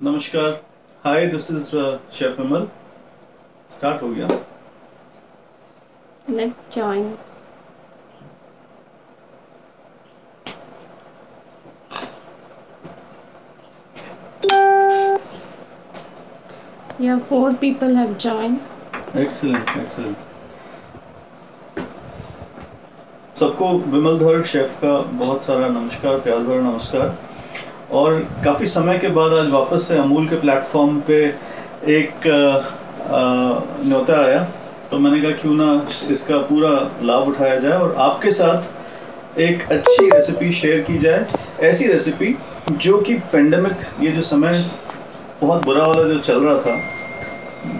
नमस्कार। Hi, this is chef Vimal. Start हो गया। Let's join. Yeah, 4 people have joined. Excellent excellent. सबको विमल धर शेफ का बहुत सारा नमस्कार, प्यार भरा नमस्कार। और काफ़ी समय के बाद आज वापस से अमूल के प्लेटफॉर्म पे एक न्योता आया, तो मैंने कहा क्यों ना इसका पूरा लाभ उठाया जाए और आपके साथ एक अच्छी रेसिपी शेयर की जाए। ऐसी रेसिपी जो कि पेंडेमिक, ये जो समय बहुत बुरा वाला जो चल रहा था,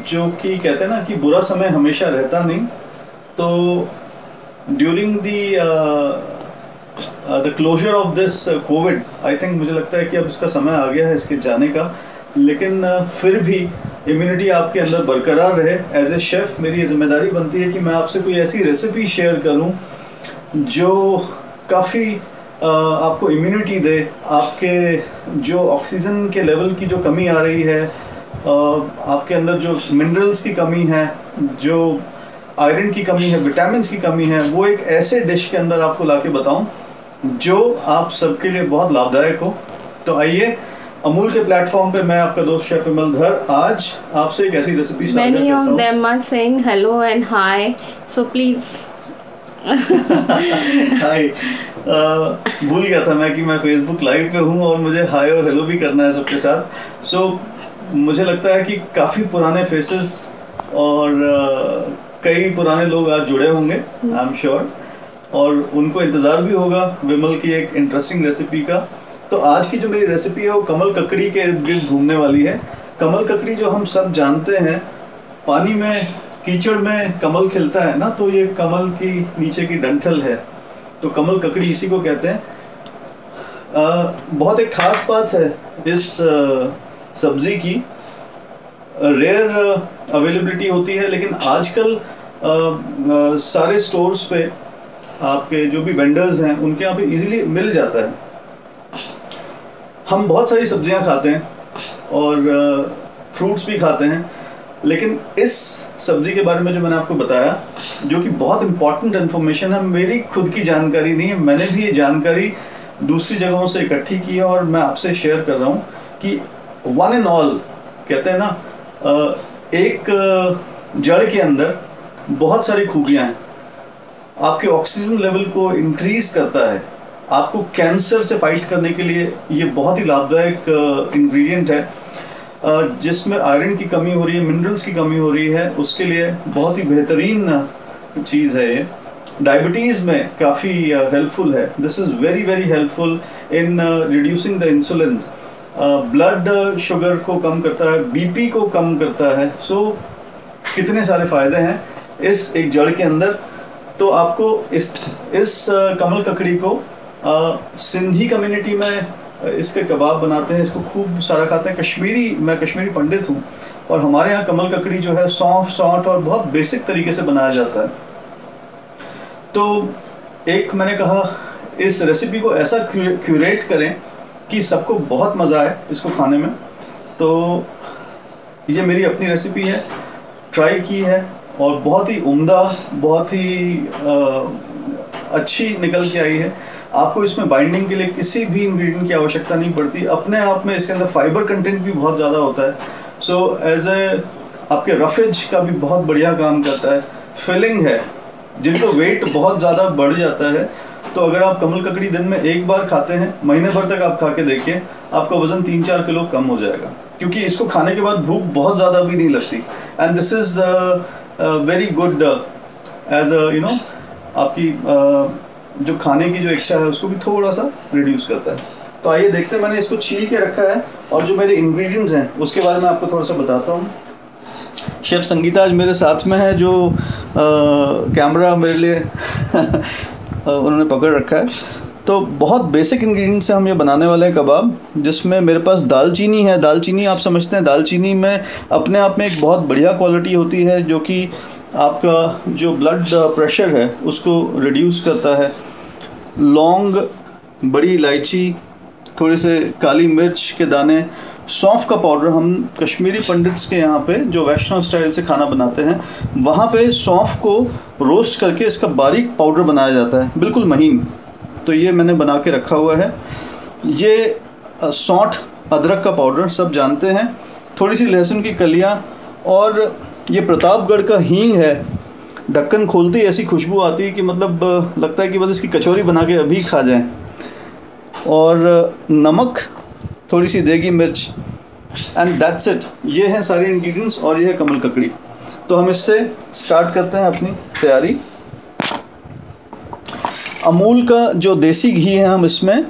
जो कि कहते हैं ना कि बुरा समय हमेशा रहता नहीं, तो during the closure of this COVID, I think मुझे लगता है कि अब इसका समय आ गया है इसके जाने का, लेकिन फिर भी इम्यूनिटी आपके अंदर बरकरार रहे। एज ए शेफ मेरी जिम्मेदारी बनती है कि मैं आपसे कोई ऐसी रेसिपी शेयर करूं जो काफ़ी आपको इम्यूनिटी दे, आपके जो ऑक्सीजन के लेवल की जो कमी आ रही है, आपके अंदर जो मिनरल्स की कमी है, जो आयरन की कमी है, विटामिन की कमी है, वो एक ऐसे डिश के अंदर आपको लाके बताऊं जो आप सबके लिए बहुत लाभदायक हो। तो आइए, अमूल के प्लेटफॉर्म पे मैं आपका दोस्त शेफ विमल धर आज आपसे एक ऐसी रेसिपी साझा करता हूं। Many of them are saying hello and hi, so please. हाय। भूल गया था मैं कि मैं फेसबुक लाइव पे हूँ और मुझे हाय और हेलो भी करना है सबके साथ। सो मुझे लगता है कि काफ़ी पुराने फेसेस और कई पुराने लोग आज जुड़े होंगे, आई एम श्योर, और उनको इंतज़ार भी होगा विमल की एक इंटरेस्टिंग रेसिपी का। तो आज की जो मेरी रेसिपी है वो कमल ककड़ी के इर्द गिर्द घूमने वाली है। कमल ककड़ी जो हम सब जानते हैं, पानी में, कीचड़ में कमल खिलता है ना, तो ये कमल की नीचे की डंठल है, तो कमल ककड़ी इसी को कहते हैं। बहुत एक खास बात है इस सब्जी की, रेयर अवेलेबिलिटी होती है, लेकिन आजकल सारे स्टोर्स पे आपके जो भी वेंडर्स हैं उनके यहाँ पे इजीली मिल जाता है। हम बहुत सारी सब्जियां खाते हैं और फ्रूट्स भी खाते हैं, लेकिन इस सब्जी के बारे में जो मैंने आपको बताया, जो कि बहुत इंपॉर्टेंट इन्फॉर्मेशन है, मेरी खुद की जानकारी नहीं है, मैंने भी ये जानकारी दूसरी जगहों से इकट्ठी की है और मैं आपसे शेयर कर रहा हूँ कि वन एंड ऑल, कहते हैं ना, एक जड़ के अंदर बहुत सारी खूबियाँ हैं। आपके ऑक्सीजन लेवल को इंक्रीज करता है, आपको कैंसर से फाइट करने के लिए ये बहुत ही लाभदायक इंग्रेडिएंट है। जिसमें आयरन की कमी हो रही है, मिनरल्स की कमी हो रही है, उसके लिए बहुत ही बेहतरीन चीज़ है ये। डायबिटीज़ में काफ़ी हेल्पफुल है। This is very very helpful in reducing the insulin. Blood sugar को कम करता है, बीपी को कम करता है। सो कितने सारे फ़ायदे हैं इस एक जड़ के अंदर। तो आपको इस कमल ककड़ी को सिंधी कम्युनिटी में इसके कबाब बनाते हैं, इसको खूब सारा खाते हैं। मैं कश्मीरी पंडित हूँ और हमारे यहाँ कमल ककड़ी जो है सौंफ, सौंठ और बहुत बेसिक तरीके से बनाया जाता है। तो एक मैंने कहा इस रेसिपी को ऐसा क्यूरेट करें कि सबको बहुत मज़ा आए इसको खाने में। तो ये मेरी अपनी रेसिपी है, ट्राई की है और बहुत ही उम्दा, बहुत ही अच्छी निकल के आई है। आपको इसमें बाइंडिंग के लिए किसी भी इंग्रेडिएंट की आवश्यकता नहीं पड़ती, अपने आप में इसके अंदर फाइबर कंटेंट भी बहुत ज़्यादा होता है। सो एज ए आपके रफेज का भी बहुत बढ़िया काम करता है। फिलिंग है, जिनको वेट बहुत ज़्यादा बढ़ जाता है, तो अगर आप कमल ककड़ी दिन में एक बार खाते हैं, महीने भर तक आप खा के देखिए, आपका वजन 3-4 किलो कम हो जाएगा, क्योंकि इसको खाने के बाद भूख बहुत ज़्यादा भी नहीं लगती। And this is very good as you know, आपकी जो खाने की जो इच्छा है उसको भी थोड़ा सा रिड्यूस करता है। तो आइए देखते हैं, मैंने इसको छील के रखा है और जो मेरे इंग्रेडिएंट्स हैं उसके बारे में आपको थोड़ा सा बताता हूँ। शेफ संगीता आज मेरे साथ में है, जो कैमरा मेरे लिए उन्होंने पकड़ रखा है। तो बहुत बेसिक इंग्रेडिएंट्स से हम ये बनाने वाले हैं कबाब, जिसमें मेरे पास दालचीनी है। दालचीनी आप समझते हैं, दालचीनी में अपने आप में एक बहुत बढ़िया क्वालिटी होती है, जो कि आपका जो ब्लड प्रेशर है उसको रिड्यूस करता है। लौंग, बड़ी इलायची, थोड़े से काली मिर्च के दाने, सौंफ का पाउडर, हम कश्मीरी पंडित्स के यहाँ पे जो वैष्णव स्टाइल से खाना बनाते हैं, वहाँ पे सौंफ को रोस्ट करके इसका बारीक पाउडर बनाया जाता है, बिल्कुल महीन। तो ये मैंने बना के रखा हुआ है। ये सौंठ अदरक का पाउडर सब जानते हैं, थोड़ी सी लहसुन की कलियाँ, और ये प्रतापगढ़ का हींग है। ढक्कन खोलते ही ऐसी खुशबू आती है कि मतलब लगता है कि बस इसकी कचौरी बना के अभी खा जाएं। और नमक, थोड़ी सी देगी मिर्च, एंड दैट्स इट। ये हैं सारे इंग्रेडिएंट्स और ये है कमल ककड़ी। तो हम इससे स्टार्ट करते हैं अपनी तैयारी। अमूल का जो देसी घी है, हम इसमें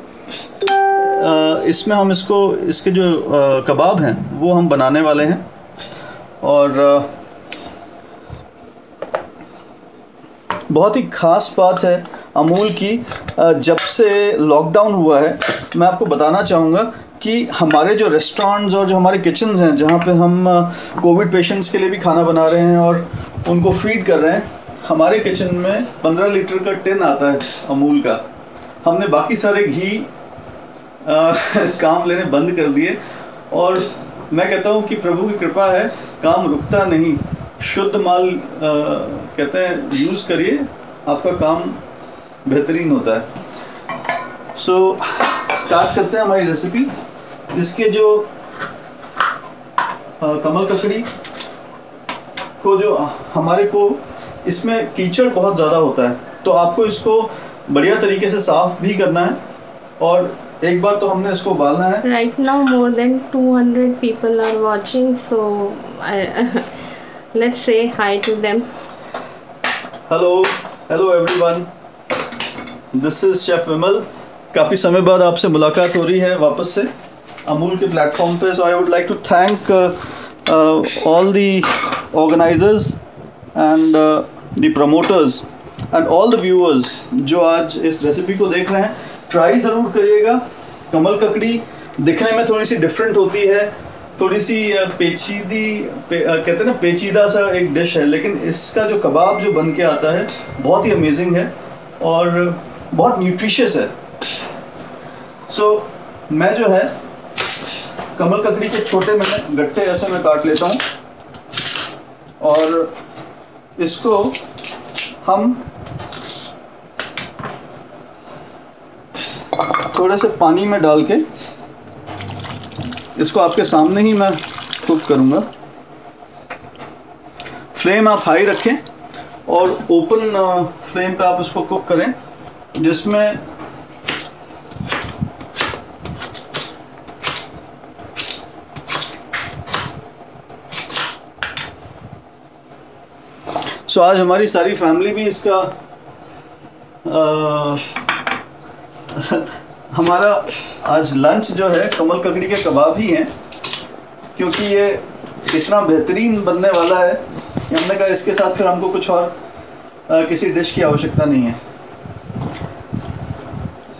हम इसके जो कबाब हैं वो हम बनाने वाले हैं। और बहुत ही ख़ास बात है अमूल की, जब से लॉकडाउन हुआ है, मैं आपको बताना चाहूँगा कि हमारे जो रेस्टोरेंट्स और जो हमारे किचन्स हैं, जहाँ पे हम कोविड पेशेंट्स के लिए भी खाना बना रहे हैं और उनको फीड कर रहे हैं, हमारे किचन में 15 लीटर का टिन आता है अमूल का। हमने बाकी सारे घी काम लेने बंद कर दिए, और मैं कहता हूँ कि प्रभु की कृपा है, काम रुकता नहीं। शुद्ध माल कहते हैं यूज़ करिए, आपका काम बेहतरीन होता है। सो स्टार्ट करते हैं हमारी रेसिपी। इसके जो कमल ककड़ी को, जो हमारे को इसमें कीचड़ बहुत ज़्यादा होता है, तो आपको इसको बढ़िया तरीके से साफ़ भी करना है। और एक बार तो हमने इसको उबालना है। Right now more than 200 people are watching, so let's say hi to them. Hello everyone, this is chef Vimal. काफ़ी समय बाद आपसे मुलाकात हो रही है वापस से अमूल के प्लेटफॉर्म पे। So I would like to thank all the organisers and the promoters and all the viewers जो आज इस रेसिपी को देख रहे हैं। ट्राई ज़रूर करिएगा। कमल ककड़ी दिखने में थोड़ी सी डिफरेंट होती है, थोड़ी सी कहते हैं ना, पेचीदा सा एक डिश है, लेकिन इसका जो कबाब जो बन के आता है बहुत ही अमेजिंग है और बहुत न्यूट्रिशियस है। सो मैं जो है कमल ककड़ी के छोटे मैंने गट्टे ऐसे में काट लेता हूँ, और इसको हम थोड़े से पानी में डाल के, इसको आपके सामने ही मैं कुक करूँगा। फ्लेम आप हाई रखें और ओपन फ्लेम पे आप इसको कुक करें, जिसमें आज हमारी सारी फैमिली भी इसका हमारा आज लंच जो है कमल ककड़ी के कबाब ही हैं, क्योंकि ये इतना बेहतरीन बनने वाला है कि हमने कहा इसके साथ फिर हमको कुछ और किसी डिश की आवश्यकता नहीं है।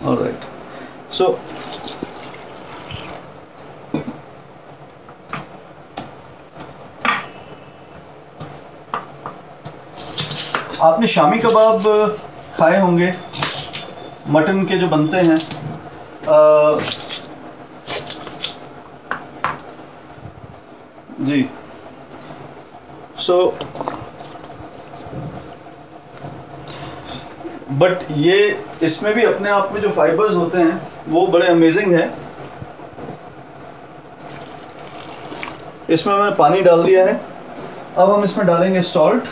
ऑलराइट, सो आपने शामी कबाब खाए होंगे, मटन के जो बनते हैं। जी, बट ये इसमें भी अपने आप में जो फाइबर्स होते हैं वो बड़े अमेजिंग है। इसमें मैंने पानी डाल दिया है। अब हम इसमें डालेंगे सॉल्ट,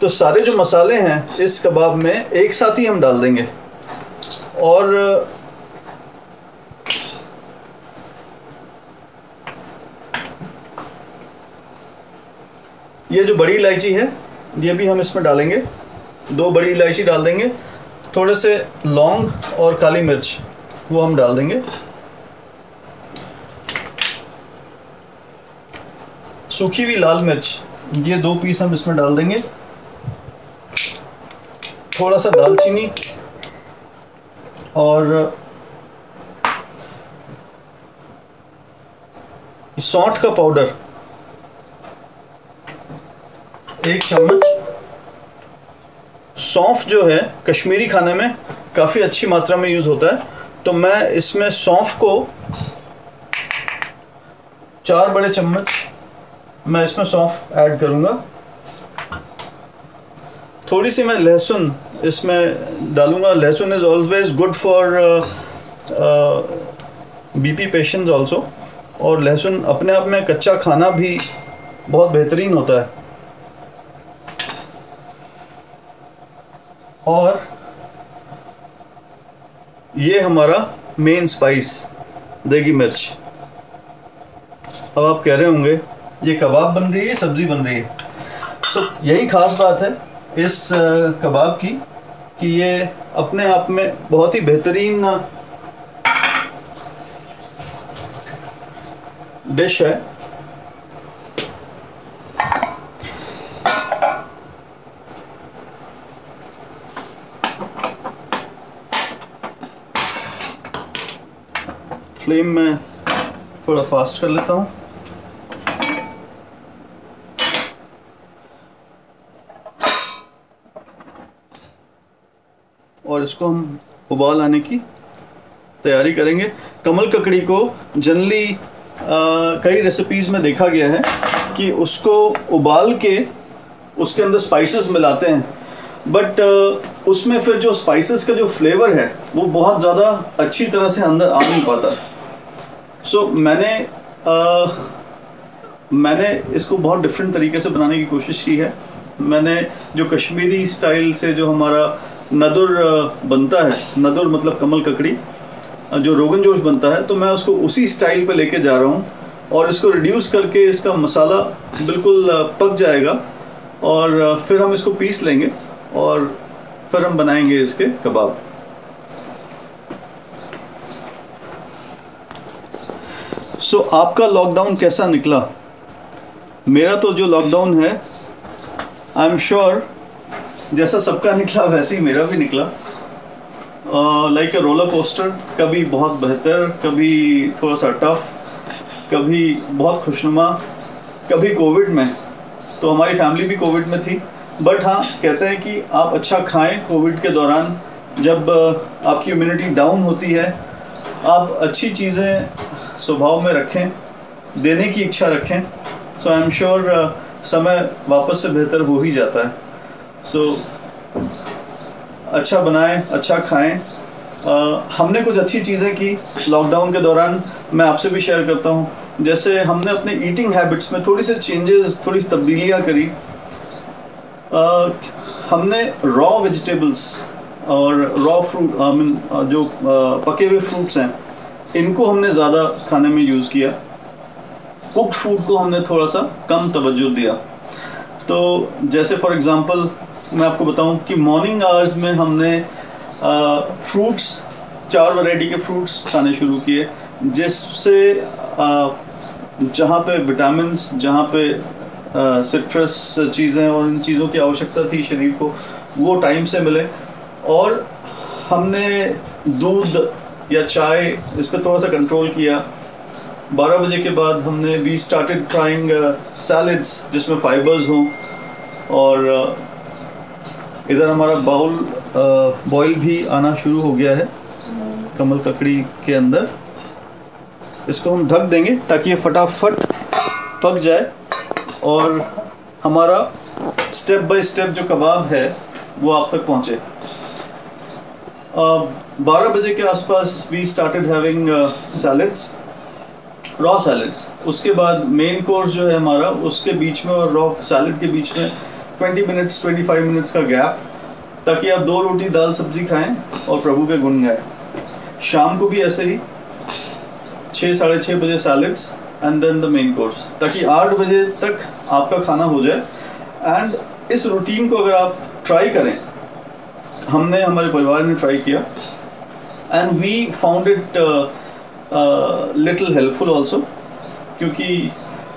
तो सारे जो मसाले हैं इस कबाब में एक साथ ही हम डाल देंगे। और ये जो बड़ी इलायची है ये भी हम इसमें डालेंगे, 2 बड़ी इलायची डाल देंगे। थोड़े से लौंग और काली मिर्च वो हम डाल देंगे। सूखी हुई लाल मिर्च ये 2 पीस हम इसमें डाल देंगे। थोड़ा सा दालचीनी और सौंठ का पाउडर 1 चम्मच। सौंफ जो है कश्मीरी खाने में काफ़ी अच्छी मात्रा में यूज़ होता है। तो मैं इसमें सौंफ को 4 बड़े चम्मच मैं इसमें सौंफ ऐड करूँगा। थोड़ी सी मैं लहसुन इसमें डालूँगा। लहसुन is always good for BP patients also, और लहसुन अपने आप में कच्चा खाना भी बहुत बेहतरीन होता है। और ये हमारा मेन स्पाइस देगी मिर्च। अब आप कह रहे होंगे ये कबाब बन रही है, सब्जी बन रही है। तो यही खास बात है इस कबाब की कि ये अपने आप में बहुत ही बेहतरीन डिश है। फ्लेम में थोड़ा फास्ट कर लेता हूँ। और इसको हम उबाल आने की तैयारी करेंगे। कमल ककड़ी को जनरली कई रेसिपीज़ में देखा गया है कि उसको उबाल के उसके अंदर स्पाइसेस मिलाते हैं, बट उसमें फिर जो स्पाइसेस का जो फ्लेवर है वो बहुत ज़्यादा अच्छी तरह से अंदर आ नहीं पाता। सो मैंने इसको बहुत डिफरेंट तरीके से बनाने की कोशिश की है। मैंने जो कश्मीरी स्टाइल से जो हमारा नदुर बनता है, नदुर मतलब कमल ककड़ी, जो रोगन जोश बनता है, तो मैं उसको उसी स्टाइल पे लेके जा रहा हूँ। और इसको रिड्यूस करके इसका मसाला बिल्कुल पक जाएगा और फिर हम इसको पीस लेंगे और फिर हम बनाएंगे इसके कबाब। सो आपका लॉकडाउन कैसा निकला? मेरा तो जो लॉकडाउन है, आई एम श्योर जैसा सबका निकला वैसे ही मेरा भी निकला। लाइक अ रोलर कोस्टर, कभी बहुत बेहतर, कभी थोड़ा सा टफ, कभी बहुत खुशनुमा, कभी कोविड में। तो हमारी फैमिली भी कोविड में थी, बट हाँ, कहते हैं कि आप अच्छा खाएं कोविड के दौरान। जब आपकी इम्यूनिटी डाउन होती है, आप अच्छी चीज़ें स्वभाव में रखें, देने की इच्छा रखें। सो आई एम श्योर समय वापस से बेहतर हो ही जाता है। सो अच्छा बनाएं, अच्छा खाएं। हमने कुछ अच्छी चीज़ें की लॉकडाउन के दौरान, मैं आपसे भी शेयर करता हूं। जैसे हमने अपने ईटिंग हैबिट्स में थोड़ी सी चेंजेस, थोड़ी सी तब्दीलियां करी। हमने रॉ वेजिटेबल्स और रॉ फ्रूट, जो पके हुए फ्रूट्स हैं, इनको हमने ज़्यादा खाने में यूज़ किया। कुक्ड फूड को हमने थोड़ा सा कम तवज्जो दिया। तो जैसे फॉर एग्ज़ाम्पल मैं आपको बताऊं कि मॉर्निंग आवर्स में हमने फ्रूट्स, 4 वैरायटी के फ्रूट्स खाने शुरू किए, जिससे जहाँ पे विटामिन्स, जहाँ पे सिट्रस चीज़ें और इन चीज़ों की आवश्यकता थी शरीर को, वो टाइम से मिले। और हमने दूध या चाय, इस पर थोड़ा सा कंट्रोल किया। 12 बजे के बाद हमने वी स्टार्टेड ट्राइंग सैलड्स जिसमें फाइबर्स हों। और इधर हमारा बॉयल भी आना शुरू हो गया है कमल ककड़ी के अंदर। इसको हम ढक देंगे ताकि ये फटाफट पक जाए और हमारा स्टेप बाय स्टेप जो कबाब है वो आप तक पहुँचे। 12 बजे के आसपास we started having salads, raw salads. उसके बाद मेन कोर्स जो है हमारा, उसके बीच में और रॉ सैलड के बीच में 20 मिनट्स 25 मिनट्स का गैप, ताकि आप 2 रोटी दाल सब्जी खाएं और प्रभु के गुण गाएं। शाम को भी ऐसे ही 6 साढ़े 6 बजे salads and then the main course, ताकि 8 बजे तक आपका खाना हो जाए। एंड इस रूटीन को अगर आप ट्राई करें, हमने, हमारे परिवार ने ट्राई किया, and we found it little helpful also, क्योंकि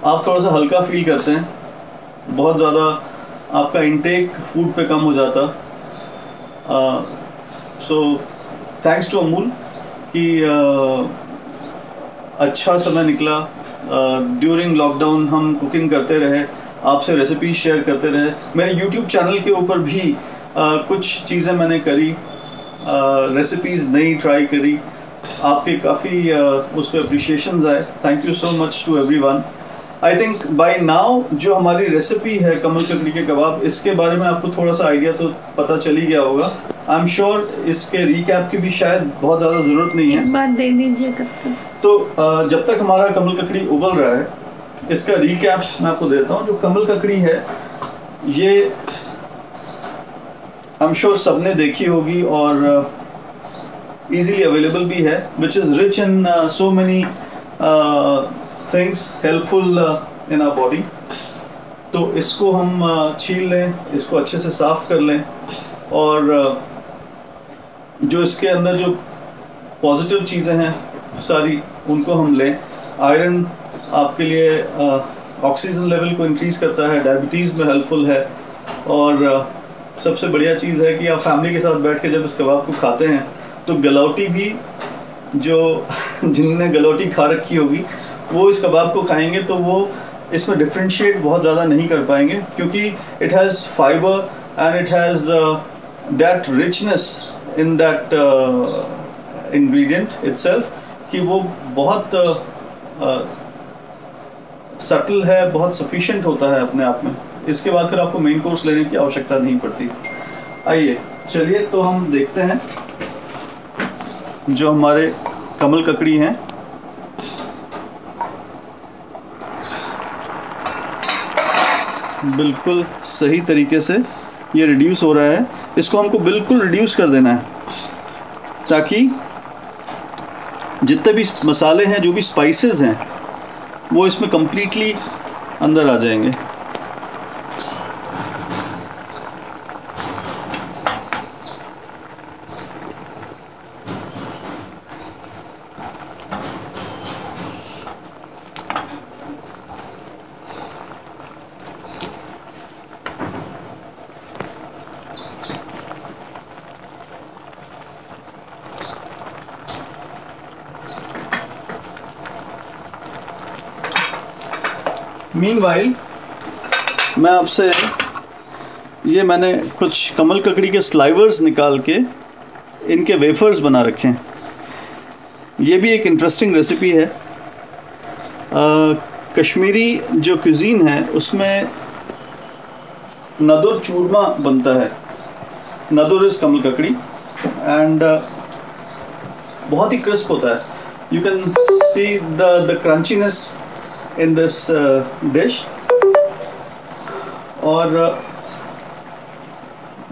आप थोड़ा सा हल्का फील करते हैं, बहुत ज़्यादा आपका इंटेक फूड पे कम हो जाता। सो थैंक्स टू अमूल कि अच्छा समय निकला। ड्यूरिंग लॉकडाउन हम कुकिंग करते रहे, आपसे रेसिपी शेयर करते रहे। मेरे यूट्यूब चैनल के ऊपर भी कुछ चीज़ें मैंने करी, रेसिपीज़ नई ट्राई करी, आपके काफ़ी उस पर अप्रिशिएशंस आए। Thank you so much to everyone. I think by now जो हमारी रेसिपी है कमल ककड़ी के कबाब, इसके बारे में आपको थोड़ा सा आइडिया तो पता चल ही गया होगा। आई एम श्योर इसके रिकैप की भी शायद बहुत ज़्यादा ज़रूरत नहीं है। एक बात दे दीजिए तब तक। तो जब तक हमारा कमल ककड़ी उबल रहा है, इसका रिकैप मैं आपको देता हूँ। जो कमल ककड़ी है ये आई एम श्योर सबने देखी होगी और easily available भी है, which is rich in so many things helpful in our body। तो इसको हम छील लें, इसको अच्छे से साफ कर लें और जो इसके अंदर जो पॉजिटिव चीज़ें हैं सारी उनको हम लें। आयरन आपके लिए ऑक्सीजन लेवल को इंक्रीज़ करता है, डायबिटीज़ में हेल्पफुल है और सबसे बढ़िया चीज़ है कि आप फैमिली के साथ बैठ के जब इस कबाब को खाते हैं तो गलौटी भी, जो जिन्होंने गलौटी खा रखी होगी वो इस कबाब को खाएंगे तो वो इसमें डिफ्रेंशिएट बहुत ज़्यादा नहीं कर पाएंगे, क्योंकि it has fibre and it has that richness in that ingredient itself कि वो बहुत सटल है, बहुत सफिशिएंट होता है अपने आप में। इसके बाद फिर आपको मेन कोर्स लेने की आवश्यकता नहीं पड़ती। आइए चलिए तो हम देखते हैं जो हमारे कमल ककड़ी हैं। बिल्कुल सही तरीके से ये रिड्यूस हो रहा है। इसको हमको बिल्कुल रिड्यूस कर देना है ताकि जितने भी मसाले हैं, जो भी स्पाइसेस हैं, वो इसमें कंप्लीटली अंदर आ जाएंगे। मीनवाइल मैं आपसे ये मैंने कुछ कमल ककड़ी के स्लाइवर्स निकाल के इनके वेफर्स बना रखे हैं। ये भी एक इंटरेस्टिंग रेसिपी है। कश्मीरी जो क्यूजीन है उसमें नदुर चूरमा बनता है। नदुर इज़ कमल ककड़ी एंड बहुत ही क्रिस्प होता है। You can see the crunchiness in this dish और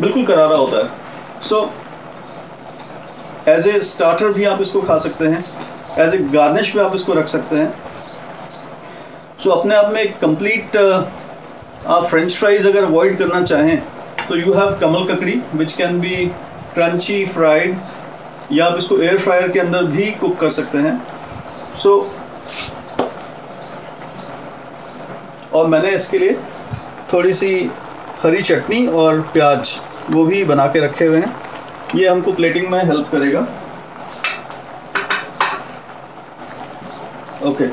बिल्कुल करारा होता है। सो एज ए स्टार्टर भी आप इसको खा सकते हैं, एज ए गार्निश भी आप इसको रख सकते हैं। सो अपने आप में एक कंप्लीट आप फ्रेंच फ्राइज अगर अवॉइड करना चाहें तो यू हैव कमल ककड़ी which can be crunchy fried, या आप इसको एयर फ्रायर के अंदर भी कुक कर सकते हैं। सो और मैंने इसके लिए थोड़ी सी हरी चटनी और प्याज वो भी बना के रखे हुए हैं। ये हमको प्लेटिंग में हेल्प करेगा। ओके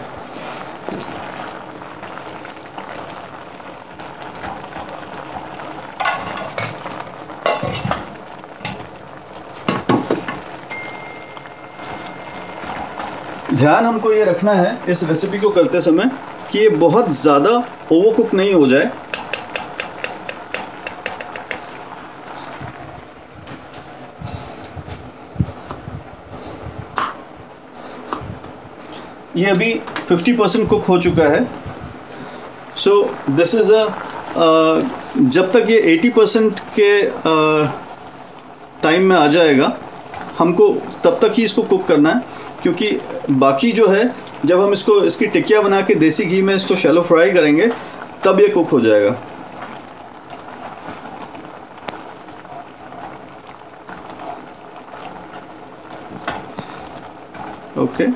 ध्यान हमको ये रखना है इस रेसिपी को करते समय कि ये बहुत ज़्यादा ओवरकुक नहीं हो जाए। ये अभी 50% कुक हो चुका है। सो दिस इज़ जब तक ये 80% के टाइम में आ जाएगा हमको तब तक ही इसको कुक करना है, क्योंकि बाकी जो है जब हम इसको इसकी टिकिया बना के देसी घी में इसको शैलो फ्राई करेंगे तब ये कुक हो जाएगा। ओके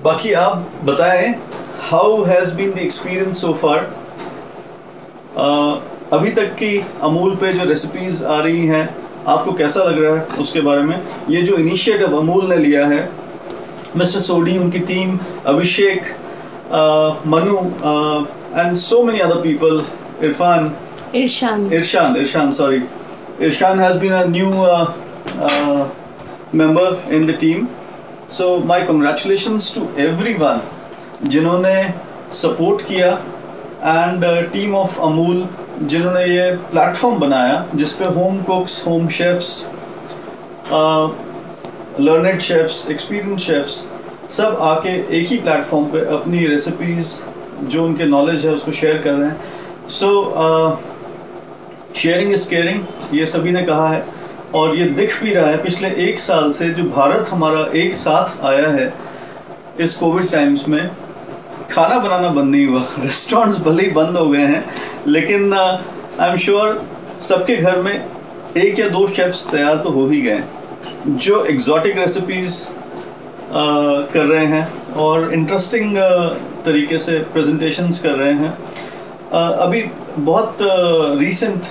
बाकी आप बताएं, how has been the experience so far? अभी तक की अमूल पे जो रेसिपीज़ आ रही हैं, आपको कैसा लग रहा है उसके बारे में? ये जो इनिशिएटिव अमूल ने लिया है, मिस्टर सोडी, उनकी team, Abhishek, Manu and so many other people, Irshan, sorry. Irshan has been a new member in the team. So my congratulations to everyone जिन्होंने support किया, and team of Amul जिन्होंने ये platform बनाया जिसपे home cooks, home chefs, learned chefs, experienced chefs सब आके एक ही platform पे अपनी रेसिपीज़ जो उनके नॉलेज है उसको शेयर कर रहे हैं. सो शेयरिंग इज केयरिंग, ये सभी ने कहा है, और ये दिख भी रहा है पिछले 1 साल से जो भारत हमारा एक साथ आया है इस कोविड टाइम्स में. खाना बनाना बंद नहीं हुआ, रेस्टोरेंट्स भले ही बंद हो गए हैं, लेकिन आई एम श्योर सबके घर में 1 या 2 शेफ्स तैयार तो हो ही गए जो एग्जॉटिक रेसिपीज़ कर रहे हैं और इंटरेस्टिंग तरीके से प्रेजेंटेशंस कर रहे हैं. अभी बहुत रीसेंट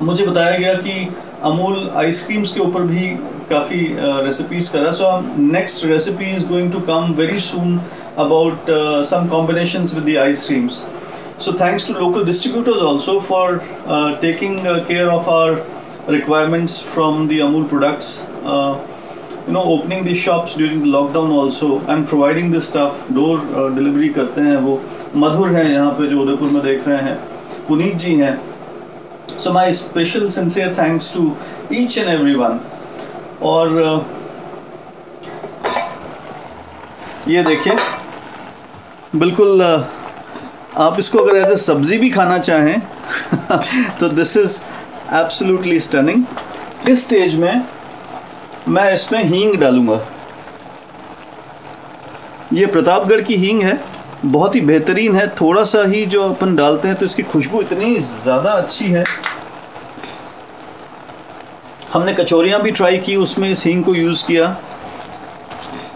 मुझे बताया गया कि अमूल आइसक्रीम्स के ऊपर भी काफ़ी रेसिपीज़ कर रहा है. So next recipe is going to come very soon about some combinations with the ice creams. So thanks to local distributors also for taking care of our requirements from the Amul products. Opening the shops during the lockdown also and providing this stuff. Door delivery करते हैं वो. मधुर हैं यहाँ पे जो उदयपुर में देख रहे हैं, पुनीत जी हैं. So my special sincere thanks to each and everyone. और ये देखिए, बिल्कुल आप इसको अगर एज ए सब्जी भी खाना चाहें तो दिस इज़ एब्सोल्युटली स्टनिंग. इस स्टेज में मैं इसमें हींग डालूंगा. ये प्रतापगढ़ की हींग है, बहुत ही बेहतरीन है. थोड़ा सा ही जो अपन डालते हैं तो इसकी खुशबू इतनी ज़्यादा अच्छी है. हमने कचौरियाँ भी ट्राई की, उसमें इस हींग को यूज़ किया,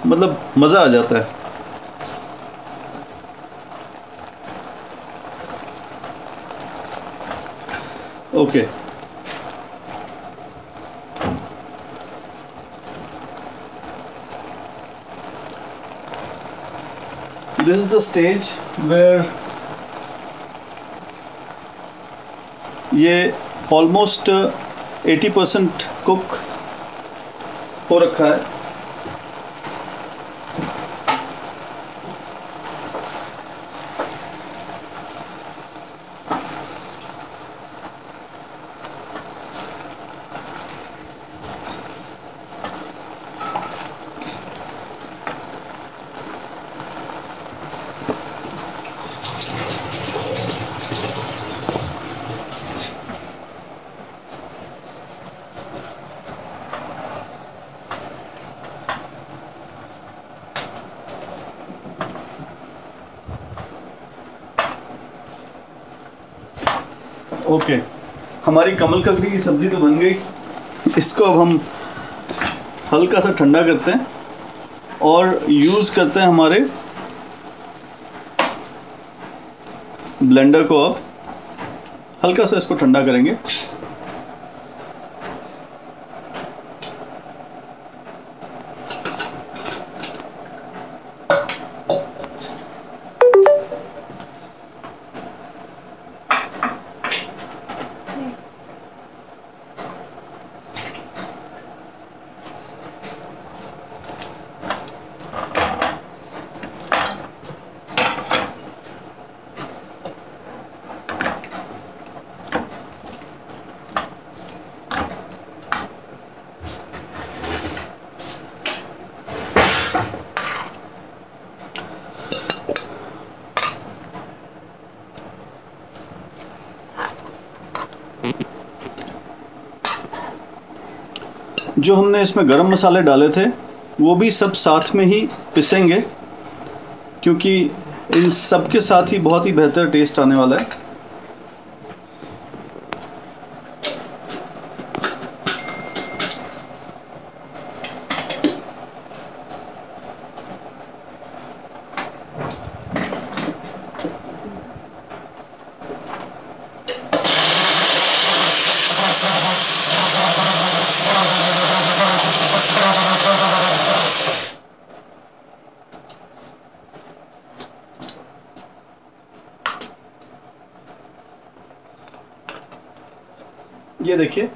मतलब मज़ा आ जाता है. Okay this is the stage where ये ऑलमोस्ट 80% कुक हो रखा है. ओके हमारी कमल ककड़ी की सब्ज़ी तो बन गई. इसको अब हम हल्का सा ठंडा करते हैं और यूज़ करते हैं हमारे ब्लेंडर को. अब हल्का सा इसको ठंडा करेंगे. जो हमने इसमें गरम मसाले डाले थे वो भी सब साथ में ही पिसेंगे, क्योंकि इन सब के साथ ही बहुत ही बेहतर टेस्ट आने वाला है. ये देखिए,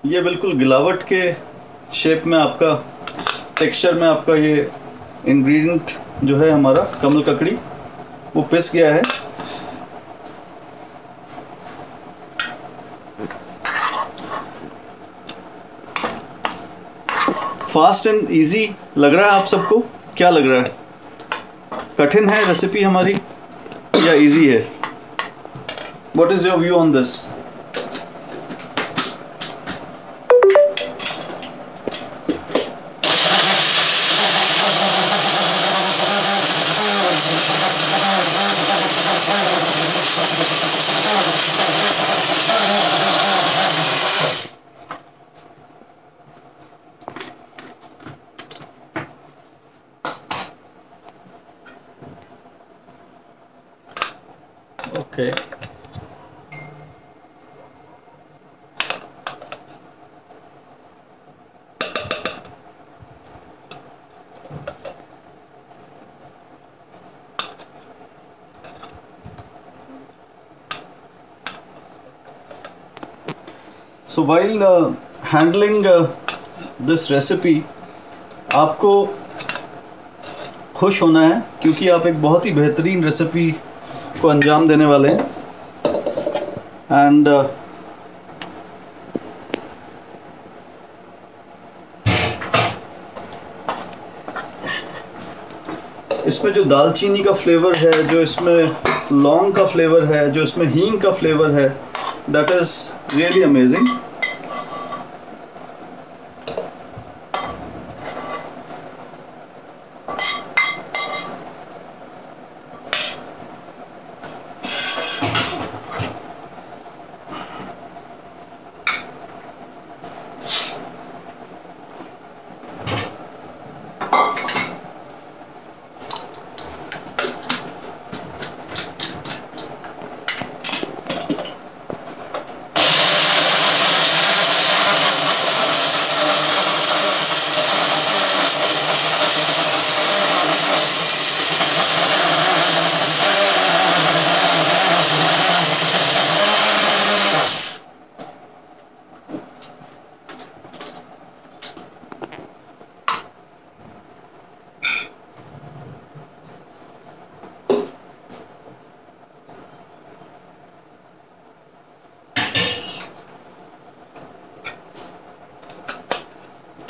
ये बिल्कुल गिलावट के शेप में आपका, टेक्सचर में आपका ये इंग्रेडिएंट जो है हमारा कमल ककड़ी वो पिस गया है। फास्ट एंड इजी लग रहा है आप सबको? क्या लग रहा है, कठिन है रेसिपी हमारी या इजी है? What is your view on this? Okay. So while handling this recipe, आपको खुश होना है क्योंकि आप एक बहुत ही बेहतरीन रेसिपी को अंजाम देने वाले हैं। एंड इसमें जो दालचीनी का फ्लेवर है, जो इसमें लौंग का फ्लेवर है, जो इसमें हींग का फ्लेवर है, दैट इज रियली अमेजिंग।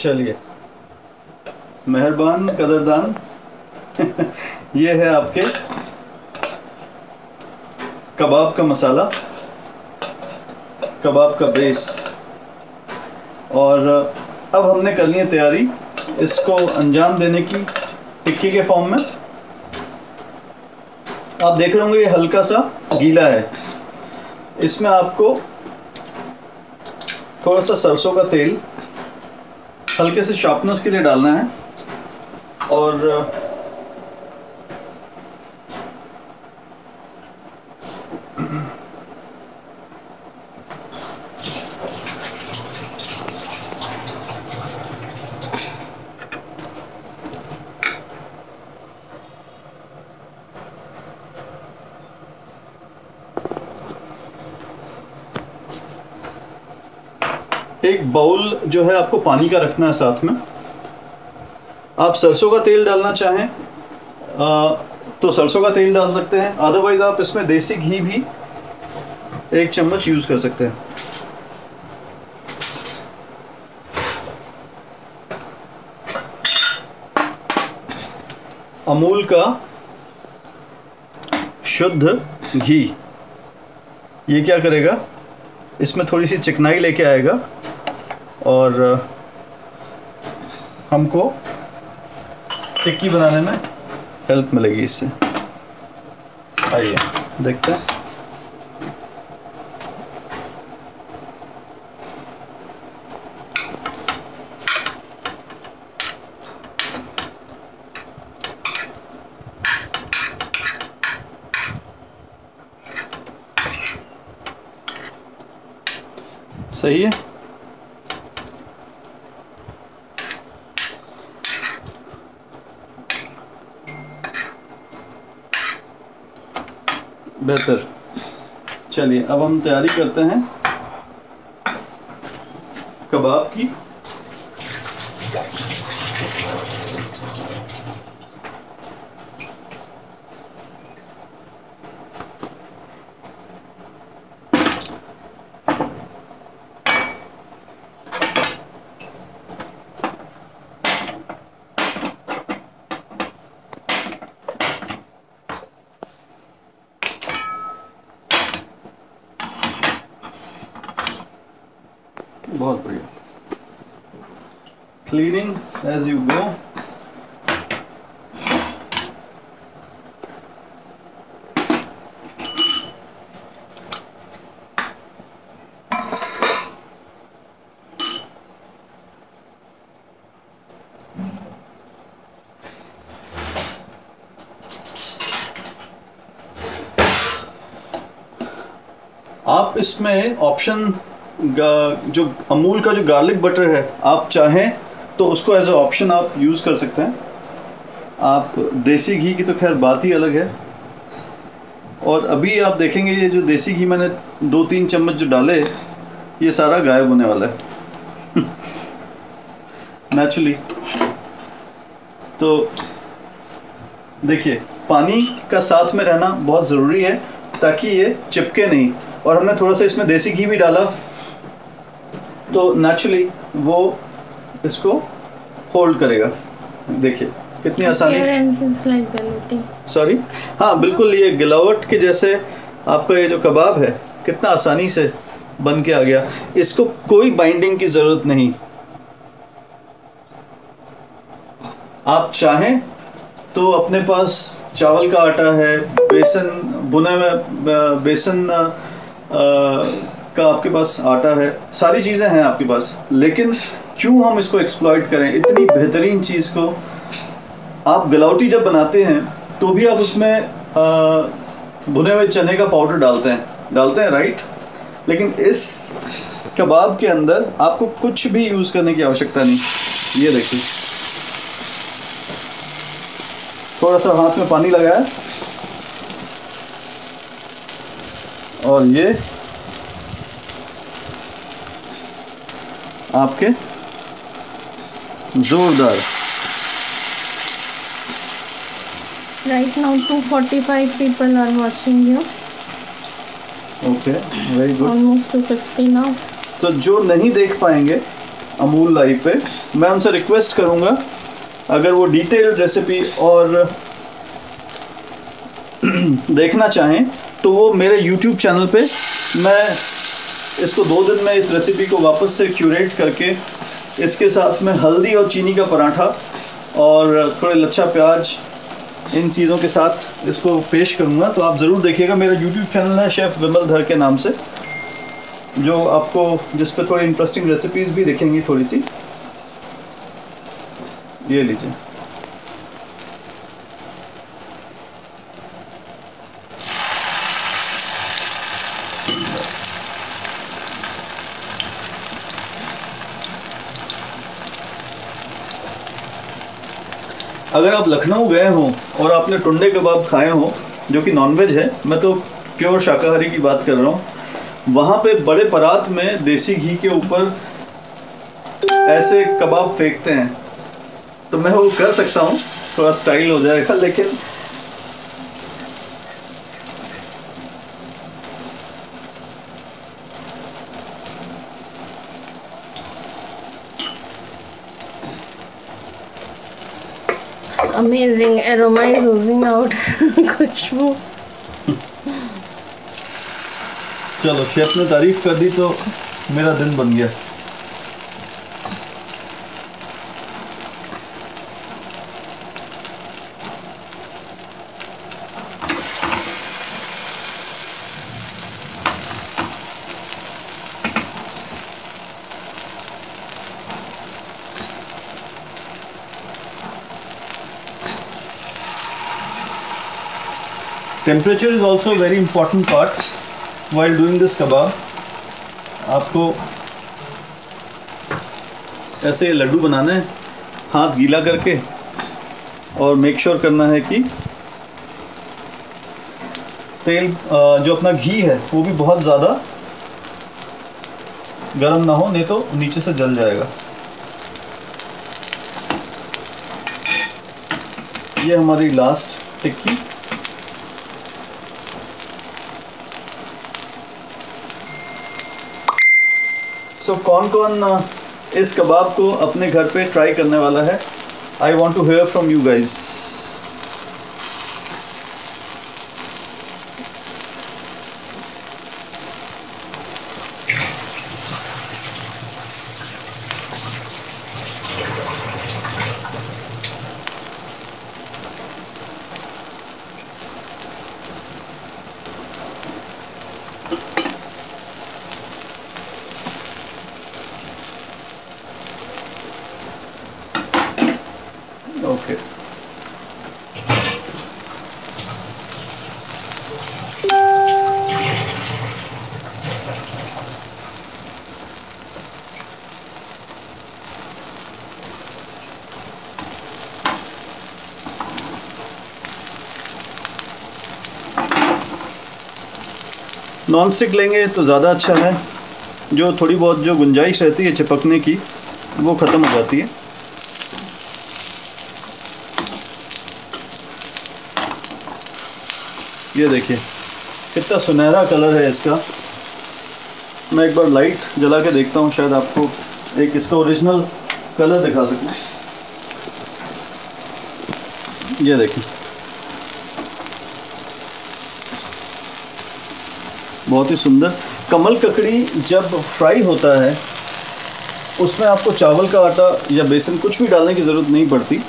चलिए, मेहरबान कदरदान ये है आपके कबाब का मसाला, कबाब का बेस। और अब हमने कर ली है तैयारी इसको अंजाम देने की टिक्की के फॉर्म में। आप देख रहे होंगे ये हल्का सा गीला है। इसमें आपको थोड़ा सा सरसों का तेल हल्के से शार्पनेस के लिए डालना है। और एक बाउल जो है आपको पानी का रखना है साथ में। आप सरसों का तेल डालना चाहें तो सरसों का तेल डाल सकते हैं, अदरवाइज आप इसमें देसी घी भी 1 चम्मच यूज कर सकते हैं। अमूल का शुद्ध घी ये क्या करेगा, इसमें थोड़ी सी चिकनाई लेके आएगा और हमको टिक्की बनाने में हेल्प मिलेगी इससे। आइए देखते हैं। सही है। बेहतर। चलिए अब हम तैयारी करते हैं कबाब की। बहुत बढ़िया। Cleaning as you go. आप इसमें ऑप्शन जो अमूल का जो गार्लिक बटर है, आप चाहें तो उसको एज ए ऑप्शन आप यूज़ कर सकते हैं। आप देसी घी की तो खैर बात ही अलग है। और अभी आप देखेंगे ये जो देसी घी मैंने 2-3 चम्मच जो डाले, ये सारा गायब होने वाला है नेचुरली। तो देखिए, पानी का साथ में रहना बहुत ज़रूरी है ताकि ये चिपके नहीं। और हमने थोड़ा सा इसमें देसी घी भी डाला तो नेचुरली वो इसको होल्ड करेगा। देखिए कितनी आसानी। सॉरी, हाँ बिल्कुल, ये गिलावट के जैसे आपका ये जो कबाब है कितना आसानी से बन के आ गया। इसको कोई बाइंडिंग की ज़रूरत नहीं। आप चाहें तो अपने पास चावल का आटा है, बेसन भुना हुआ बेसन का आपके पास आटा है, सारी चीज़ें हैं आपके पास, लेकिन क्यों हम इसको एक्सप्लॉइट करें इतनी बेहतरीन चीज़ को। आप गलौटी जब बनाते हैं तो भी आप उसमें भुने हुए चने का पाउडर डालते हैं राइट। लेकिन इस कबाब के अंदर आपको कुछ भी यूज़ करने की आवश्यकता नहीं। ये देखिए, थोड़ा सा हाथ में पानी लगाया और ये आपके जोरदार। Right now 245 people are watching you. Okay, very good. Almost 250 now. तो जो नहीं देख पाएंगे अमूल लाइव पे, मैं उनसे रिक्वेस्ट करूंगा अगर वो डिटेल्ड रेसिपी और देखना चाहें तो वो मेरे YouTube चैनल पे मैं इसको 2 दिन में इस रेसिपी को वापस से क्यूरेट करके इसके साथ में हल्दी और चीनी का पराठा और थोड़े लच्छा प्याज, इन चीज़ों के साथ इसको पेश करूँगा। तो आप ज़रूर देखिएगा। मेरा YouTube चैनल है शेफ़ विमल धर के नाम से, जो आपको जिस पे थोड़ी इंटरेस्टिंग रेसिपीज़ भी दिखेंगी थोड़ी सी। ये लीजिए, अगर आप लखनऊ गए हों और आपने टुंडे कबाब खाए हों जो कि नॉनवेज है, मैं तो प्योर शाकाहारी की बात कर रहा हूँ, वहाँ पे बड़े परात में देसी घी के ऊपर ऐसे कबाब फेंकते हैं। तो मैं वो कर सकता हूँ, थोड़ा स्टाइल हो जाएगा, लेकिन Amazing aroma is oozing out. खुशबू। चलो, शेफ ने तारीफ कर दी तो मेरा दिन बन गया। Temperature is also a very important part while doing this kebab. आपको ऐसे लड्डू बनाना है हाथ गीला करके, और मेक श्योर करना है कि तेल जो अपना घी है वो भी बहुत ज़्यादा गर्म ना हो, नहीं तो नीचे से जल जाएगा। ये हमारी लास्ट टिक्की। कौन कौन इस कबाब को अपने घर पे ट्राई करने वाला है? I want to hear from you guys. Okay, non stick लेंगे तो ज़्यादा अच्छा है। जो थोड़ी बहुत जो गुंजाइश रहती है चिपकने की, वो ख़त्म हो जाती है। ये देखिए कितना सुनहरा कलर है इसका। मैं एक बार लाइट जला के देखता हूँ, शायद आपको एक इसका ओरिजिनल कलर दिखा सकूँ। ये देखिए बहुत ही सुंदर। कमल ककड़ी जब फ्राई होता है उसमें आपको चावल का आटा या बेसन कुछ भी डालने की ज़रूरत नहीं पड़ती।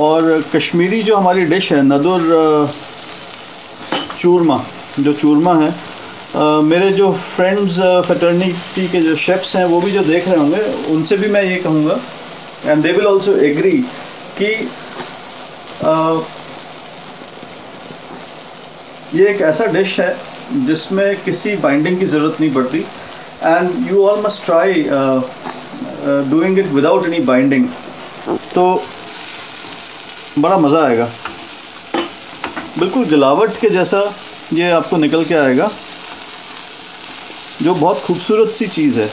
और कश्मीरी जो हमारी डिश है नदुर चूरमा, जो चूरमा है, मेरे जो फ्रेंड्स फ्रेटर्निटी के जो शेफ्स हैं वो भी जो देख रहे होंगे, उनसे भी मैं ये कहूँगा and they will also agree कि ये एक ऐसा डिश है जिसमें किसी बाइंडिंग की ज़रूरत नहीं पड़ती and you all must try doing it without any binding. तो बड़ा मज़ा आएगा, बिल्कुल जलावट के जैसा ये आपको निकल के आएगा, जो बहुत खूबसूरत सी चीज़ है।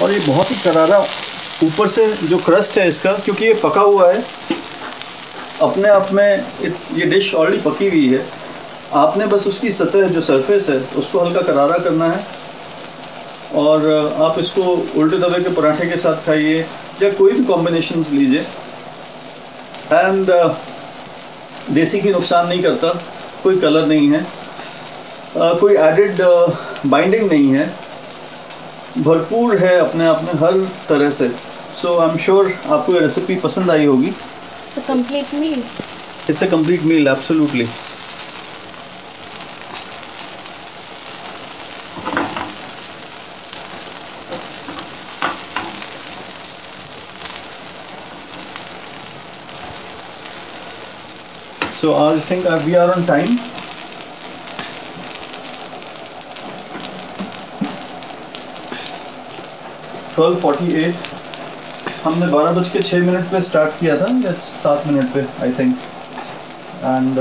और ये बहुत ही करारा ऊपर से जो क्रस्ट है इसका, क्योंकि ये पका हुआ है अपने आप में, ये डिश ऑलरेडी पकी हुई है। आपने बस उसकी सतह जो सरफेस है उसको हल्का करारा करना है। और आप इसको उल्टे तवे के पराठे के साथ खाइए या कोई भी कॉम्बिनेशंस लीजिए। एंड देसी घी नुकसान नहीं करता, कोई कलर नहीं है, कोई एडेड बाइंडिंग नहीं है, भरपूर है अपने आप में हर तरह से। सो आई एम श्योर आपको ये रेसिपी पसंद आई होगी। It's a complete meal. It's a complete meal, absolutely. So I think we are on time. $12:48. हमने 12:06 पे स्टार्ट किया था या 7 मिनट पे आई थिंक। एंड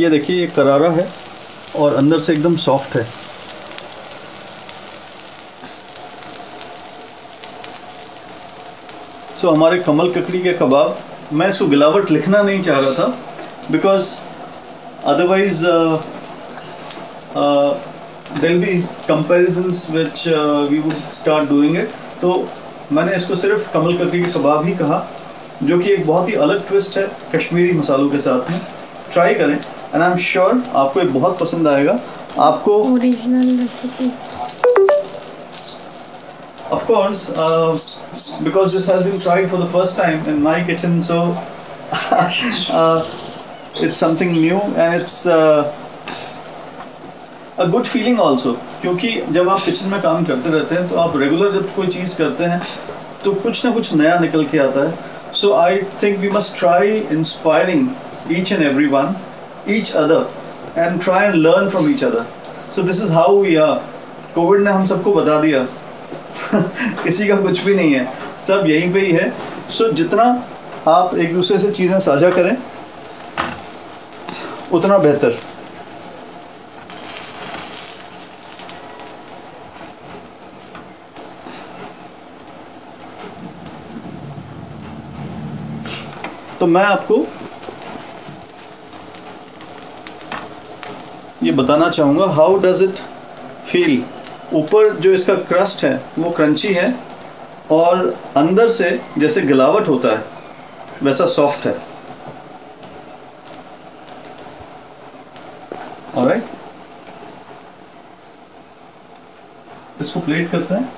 ये देखिए, ये करारा है और अंदर से एकदम सॉफ्ट है। सो हमारे कमल ककड़ी के कबाब, मैं इसको गिलावट लिखना नहीं चाह रहा था because otherwise there be comparisons which we would start doing it. तो मैंने इसको सिर्फ कमल ककड़ी के कबाब ही कहा, जो कि एक बहुत ही अलग ट्विस्ट है कश्मीरी मसालों के साथ में। ट्राई करें एंड आई एम श्योर आपको ये बहुत पसंद आएगा। आपको original recipe, of course, because this has been tried for the first time in my kitchen, so it's something new and it's a good feeling also, क्योंकि जब आप किचन में काम करते रहते हैं तो आप रेगुलर जब कोई चीज़ करते हैं तो कुछ ना कुछ नया निकल के आता है। So I think we must try inspiring each and everyone, each other, and try and learn from each other. So this is how we are. Covid ने हम सबको बता दिया किसी का कुछ भी नहीं है, सब यहीं पे ही है। सो जितना आप एक दूसरे से चीज़ें साझा करें उतना बेहतर। तो मैं आपको ये बताना चाहूँगा, हाउ डज इट फील। ऊपर जो इसका क्रस्ट है वो क्रंची है और अंदर से जैसे गिलावट होता है वैसा सॉफ्ट है। ऑलराइट, इसको प्लेट करते हैं।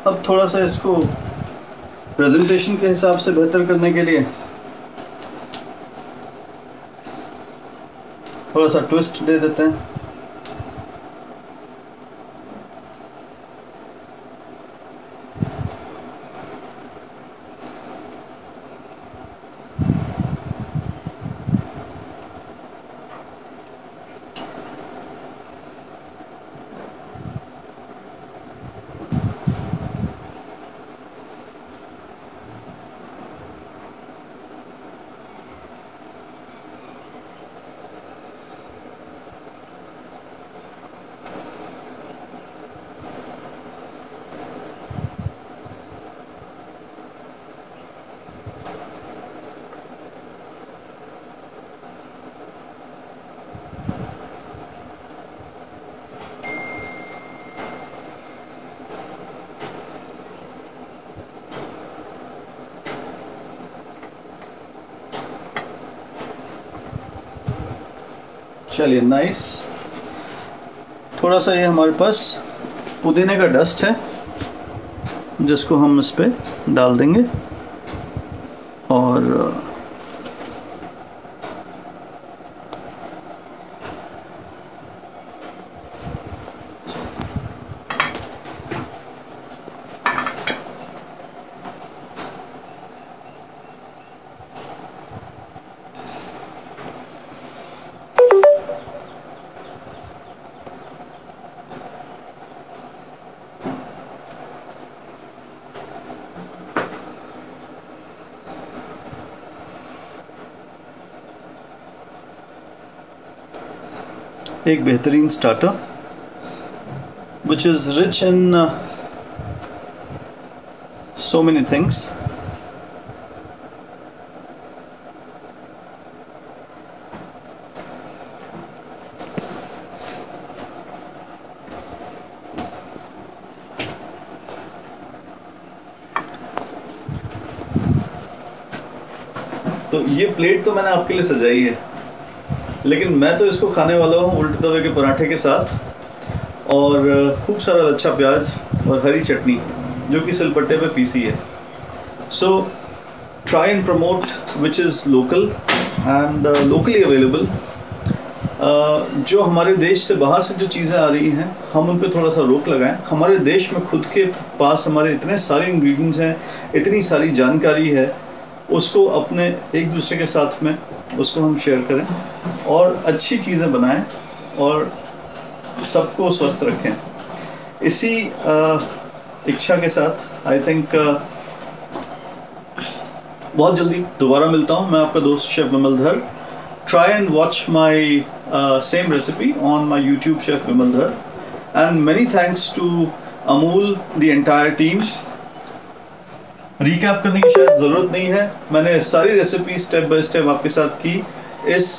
अब थोड़ा सा इसको प्रेजेंटेशन के हिसाब से बेहतर करने के लिए थोड़ा सा ट्विस्ट दे देते हैं। चलिए, नाइस। थोड़ा सा ये हमारे पास पुदीने का डस्ट है जिसको हम इस पे डाल देंगे और एक बेहतरीन starter which is rich in so many things. तो ये प्लेट तो मैंने आपके लिए सजाई है, लेकिन मैं तो इसको खाने वाला हूँ उल्टे तवे के पराठे के साथ, और खूब सारा लच्छा प्याज और हरी चटनी जो कि सिलपट्टे पे पीसी है। So try and promote which is local and locally available. जो हमारे देश से बाहर से जो चीज़ें आ रही हैं, हम उन पे थोड़ा सा रोक लगाएं। हमारे देश में खुद के पास हमारे इतने सारे इंग्रेडिएंट्स हैं, इतनी सारी जानकारी है, उसको अपने एक दूसरे के साथ में उसको हम शेयर करें और अच्छी चीज़ें बनाएं और सबको स्वस्थ रखें। इसी इच्छा के साथ आई थिंक बहुत जल्दी दोबारा मिलता हूँ। मैं आपका दोस्त chef विमलधर। Try and watch my same recipe on my YouTube, Chef Vimal. And many thanks to Amul, the entire team. Recap करने की शायद ज़रूरत नहीं है, मैंने सारी रेसिपी स्टेप बाय स्टेप आपके साथ की। इस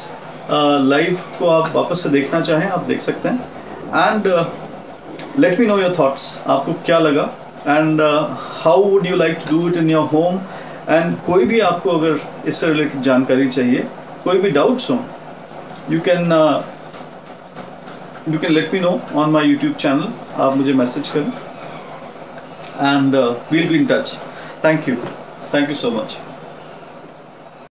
लाइव को आप वापस से देखना चाहें आप देख सकते हैं। And let me know your thoughts, आपको क्या लगा and how would you like to do it in your home. And कोई भी आपको अगर इससे रिलेटेड जानकारी चाहिए, कोई भी डाउट्स हो, you can let me know on my YouTube channel. आप मुझे मैसेज करें and we'll be in touch. Thank you so much.